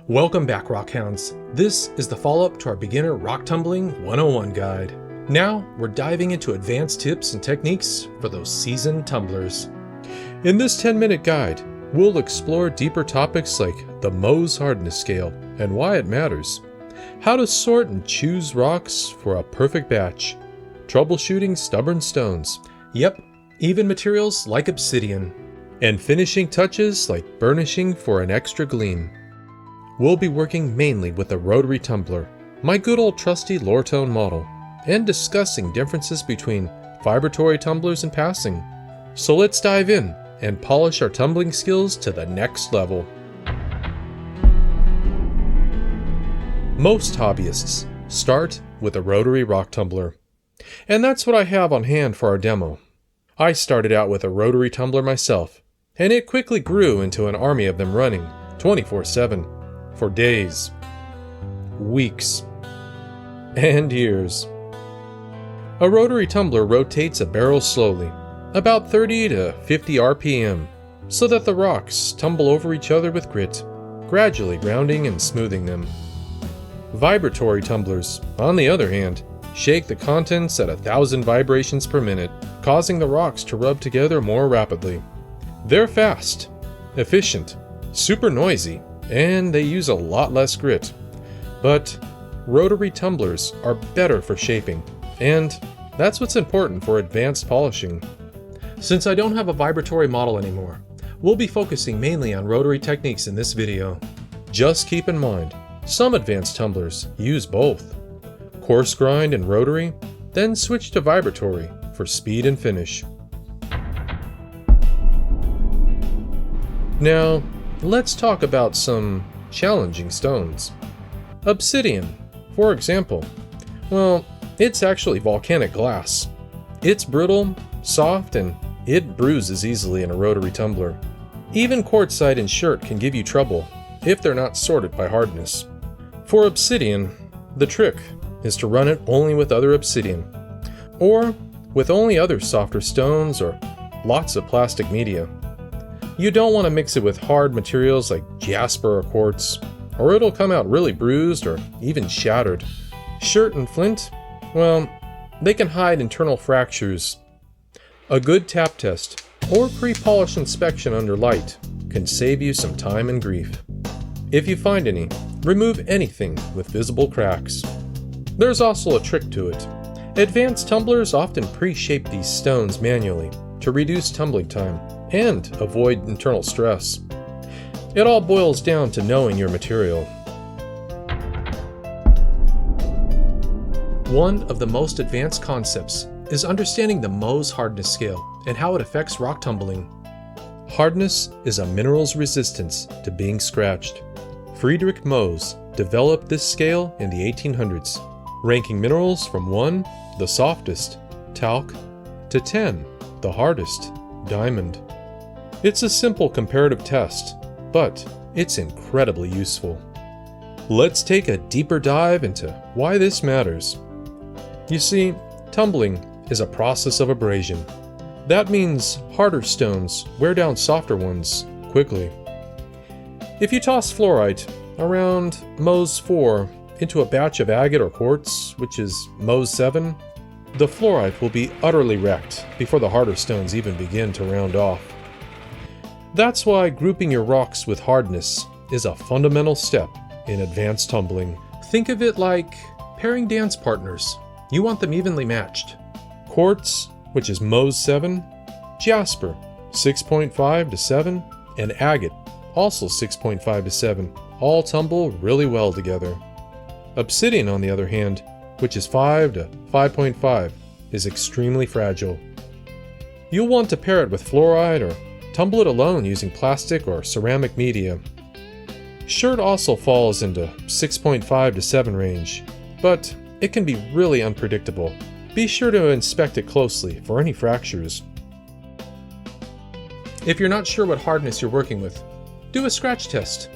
Welcome back, Rockhounds. This is the follow-up to our Beginner Rock Tumbling 101 guide. Now, we're diving into advanced tips and techniques for those seasoned tumblers. In this 10-minute guide, we'll explore deeper topics like the Mohs hardness scale and why it matters, how to sort and choose rocks for a perfect batch, troubleshooting stubborn stones, yep, even materials like obsidian, and finishing touches like burnishing for an extra gleam. We'll be working mainly with the Rotary tumbler, my good old trusty Lortone model, and discussing differences between vibratory tumblers and passing. So let's dive in and polish our tumbling skills to the next level. Most hobbyists start with a rotary rock tumbler, and that's what I have on hand for our demo. I started out with a rotary tumbler myself, and it quickly grew into an army of them running 24/7 for days, weeks, and years. A rotary tumbler rotates a barrel slowly, about 30 to 50 RPM, so that the rocks tumble over each other with grit, gradually rounding and smoothing them. Vibratory tumblers, on the other hand, shake the contents at 1,000 vibrations per minute, causing the rocks to rub together more rapidly. They're fast, efficient, super noisy, and they use a lot less grit. But rotary tumblers are better for shaping, and that's what's important for advanced polishing. Since I don't have a vibratory model anymore, we'll be focusing mainly on rotary techniques in this video. Just keep in mind, some advanced tumblers use both. Coarse grind and rotary, then switch to vibratory for speed and finish. Now, let's talk about some challenging stones. Obsidian, for example. Well, it's actually volcanic glass. It's brittle, soft, and it bruises easily in a rotary tumbler. Even quartzite and chert can give you trouble if they're not sorted by hardness. For obsidian, the trick is to run it only with other obsidian, or with only other softer stones or lots of plastic media. You don't want to mix it with hard materials like jasper or quartz, or it'll come out really bruised or even shattered. Chert and flint, well, they can hide internal fractures. A good tap test or pre-polish inspection under light can save you some time and grief. If you find any, remove anything with visible cracks. There's also a trick to it. Advanced tumblers often pre-shape these stones manually to reduce tumbling time and avoid internal stress. It all boils down to knowing your material. One of the most advanced concepts is understanding the Mohs hardness scale and how it affects rock tumbling. Hardness is a mineral's resistance to being scratched. Friedrich Mohs developed this scale in the 1800s, ranking minerals from 1, the softest, talc, to 10, the hardest, diamond. It's a simple comparative test, but it's incredibly useful. Let's take a deeper dive into why this matters. You see, tumbling is a process of abrasion. That means harder stones wear down softer ones quickly. If you toss fluorite around Mohs 4 into a batch of agate or quartz, which is Mohs 7, the fluorite will be utterly wrecked before the harder stones even begin to round off. That's why grouping your rocks with hardness is a fundamental step in advanced tumbling. Think of it like pairing dance partners. You want them evenly matched. Quartz, which is Mohs 7, jasper, 6.5 to 7, and agate, also 6.5 to 7, all tumble really well together. Obsidian, on the other hand, which is 5 to 5.5, is extremely fragile. You'll want to pair it with fluoride or tumble it alone using plastic or ceramic media. Chert also falls into 6.5 to 7 range, but it can be really unpredictable. Be sure to inspect it closely for any fractures. If you're not sure what hardness you're working with, do a scratch test.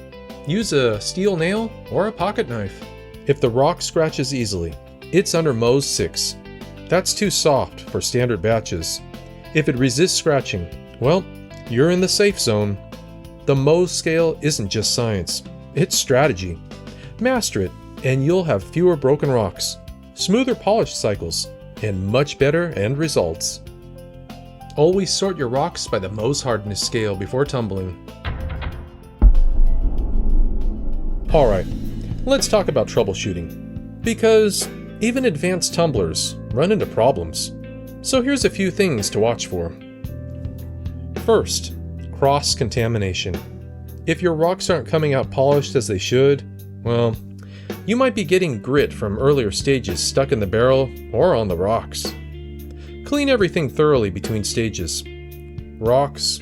Use a steel nail or a pocket knife. If the rock scratches easily, it's under Mohs 6. That's too soft for standard batches. If it resists scratching, well, you're in the safe zone. The Mohs scale isn't just science, It's strategy. Master it, and you'll have fewer broken rocks, smoother polish cycles, and much better end results. Always sort your rocks by the Mohs hardness scale before tumbling. Alright, let's talk about troubleshooting, because even advanced tumblers run into problems. So here's a few things to watch for. First, cross-contamination. If your rocks aren't coming out polished as they should, well, you might be getting grit from earlier stages stuck in the barrel or on the rocks. Clean everything thoroughly between stages. Rocks,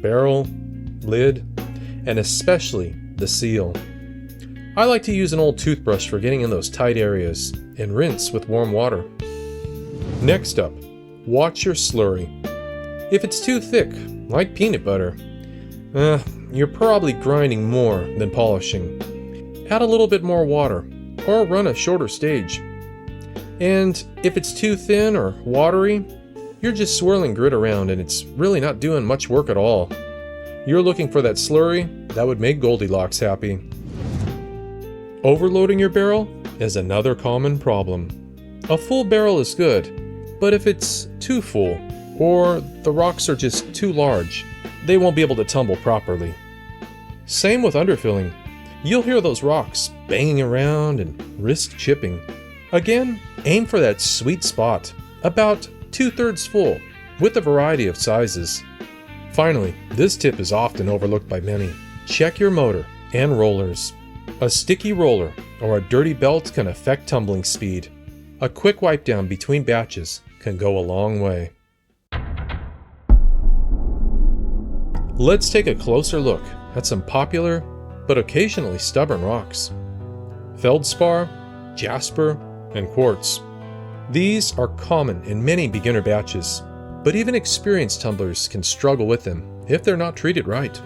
barrel, lid, and especially the seal. I like to use an old toothbrush for getting in those tight areas and rinse with warm water. Next up, watch your slurry. If it's too thick, like peanut butter, you're probably grinding more than polishing. Add a little bit more water, or run a shorter stage. And if it's too thin or watery, you're just swirling grit around and it's really not doing much work at all. You're looking for that slurry that would make Goldilocks happy. Overloading your barrel is another common problem. A full barrel is good, but if it's too full, or the rocks are just too large, they won't be able to tumble properly. Same with underfilling. You'll hear those rocks banging around and risk chipping. Again, aim for that sweet spot, about 2/3 full, with a variety of sizes. Finally, this tip is often overlooked by many. Check your motor and rollers. A sticky roller or a dirty belt can affect tumbling speed. A quick wipe down between batches can go a long way. Let's take a closer look at some popular but occasionally stubborn rocks. Feldspar, jasper, and quartz. These are common in many beginner batches, but even experienced tumblers can struggle with them if they're not treated right.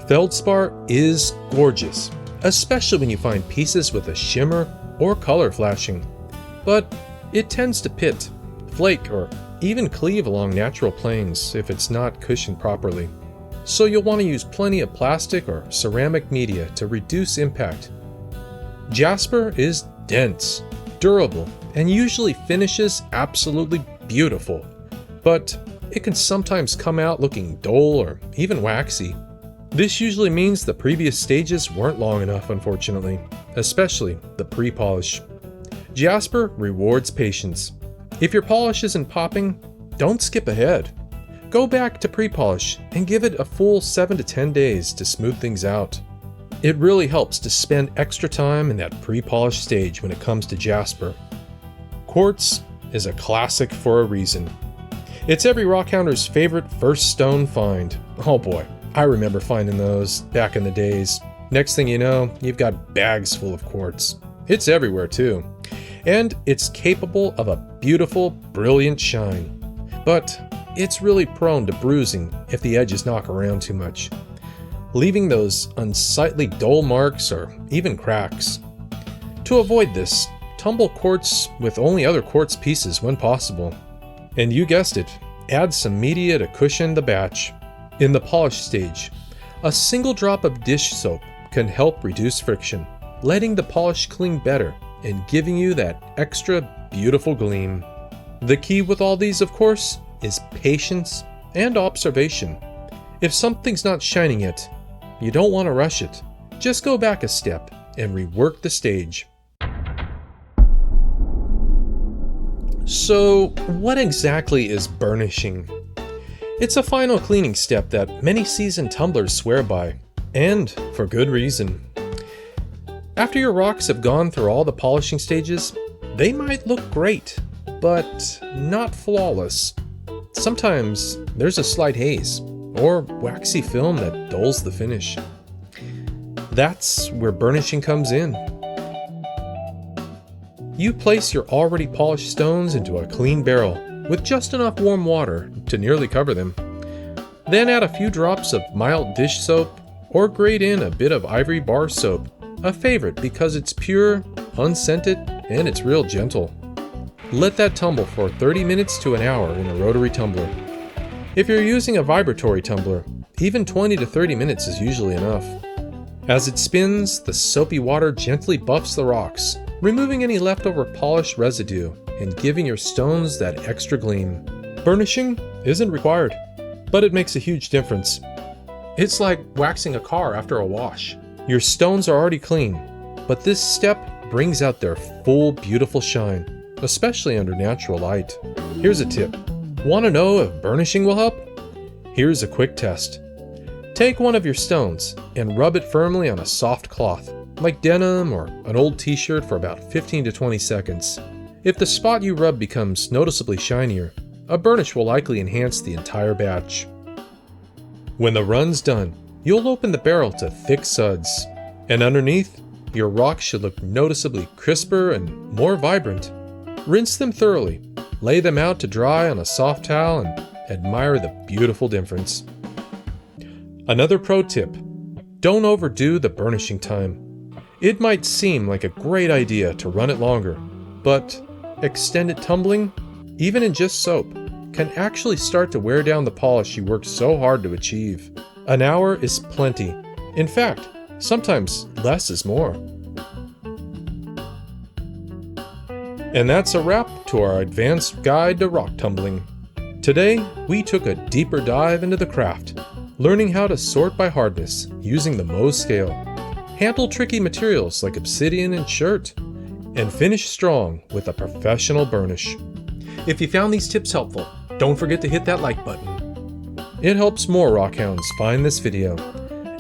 Feldspar is gorgeous, especially when you find pieces with a shimmer or color flashing, but it tends to pit, flake, or even cleave along natural planes if it's not cushioned properly. So you'll want to use plenty of plastic or ceramic media to reduce impact. Jasper is dense, durable, and usually finishes absolutely beautiful, but it can sometimes come out looking dull or even waxy. This usually means the previous stages weren't long enough, unfortunately, especially the pre-polish. Jasper rewards patience. If your polish isn't popping, don't skip ahead. Go back to pre-polish and give it a full 7 to 10 days to smooth things out. It really helps to spend extra time in that pre-polish stage when it comes to jasper. Quartz is a classic for a reason. It's every rock hounder's favorite first stone find. Oh boy, I remember finding those back in the days. Next thing you know, you've got bags full of quartz. It's everywhere too. And it's capable of a beautiful, brilliant shine. But it's really prone to bruising if the edges knock around too much, leaving those unsightly dull marks or even cracks. To avoid this, tumble quartz with only other quartz pieces when possible. And you guessed it, add some media to cushion the batch. In the polish stage, a single drop of dish soap can help reduce friction, letting the polish cling better and giving you that extra beautiful gleam. The key with all these, of course, is patience and observation. If something's not shining yet, you don't want to rush it. Just go back a step and rework the stage. So, what exactly is burnishing? It's a final cleaning step that many seasoned tumblers swear by, and for good reason. After your rocks have gone through all the polishing stages, they might look great, but not flawless. Sometimes there's a slight haze, or waxy film that dulls the finish. That's where burnishing comes in. You place your already polished stones into a clean barrel with just enough warm water to nearly cover them. Then add a few drops of mild dish soap or grate in a bit of ivory bar soap, a favorite because it's pure, unscented, and it's real gentle. Let that tumble for 30 minutes to an hour in a rotary tumbler. If you're using a vibratory tumbler, even 20 to 30 minutes is usually enough. As it spins, the soapy water gently buffs the rocks, removing any leftover polished residue and giving your stones that extra gleam. Burnishing isn't required, but it makes a huge difference. It's like waxing a car after a wash. Your stones are already clean, but this step brings out their full beautiful shine, especially under natural light. Here's a tip. Want to know if burnishing will help? Here's a quick test. Take one of your stones and rub it firmly on a soft cloth, like denim or an old t-shirt, for about 15 to 20 seconds. If the spot you rub becomes noticeably shinier, a burnish will likely enhance the entire batch. When the run's done, you'll open the barrel to thick suds, and underneath, your rocks should look noticeably crisper and more vibrant. Rinse them thoroughly, lay them out to dry on a soft towel, and admire the beautiful difference. Another pro tip: don't overdo the burnishing time. It might seem like a great idea to run it longer, but extended tumbling, even in just soap, can actually start to wear down the polish you worked so hard to achieve. An hour is plenty. In fact, sometimes less is more. And that's a wrap to our advanced guide to rock tumbling. Today, we took a deeper dive into the craft, learning how to sort by hardness using the Mohs scale, handle tricky materials like obsidian and chert, and finish strong with a professional burnish. If you found these tips helpful, don't forget to hit that like button. It helps more rockhounds find this video.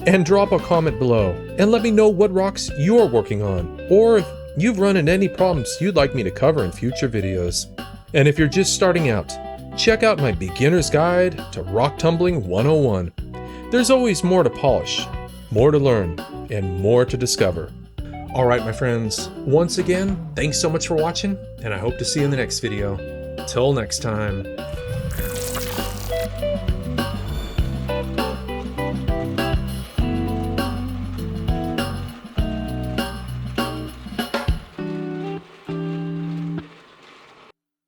And drop a comment below and let me know what rocks you're working on, or if you've run into any problems you'd like me to cover in future videos. And if you're just starting out, check out my beginner's guide to rock tumbling 101. There's always more to polish, more to learn, and more to discover. Alright my friends, once again, thanks so much for watching, and I hope to see you in the next video. Till next time.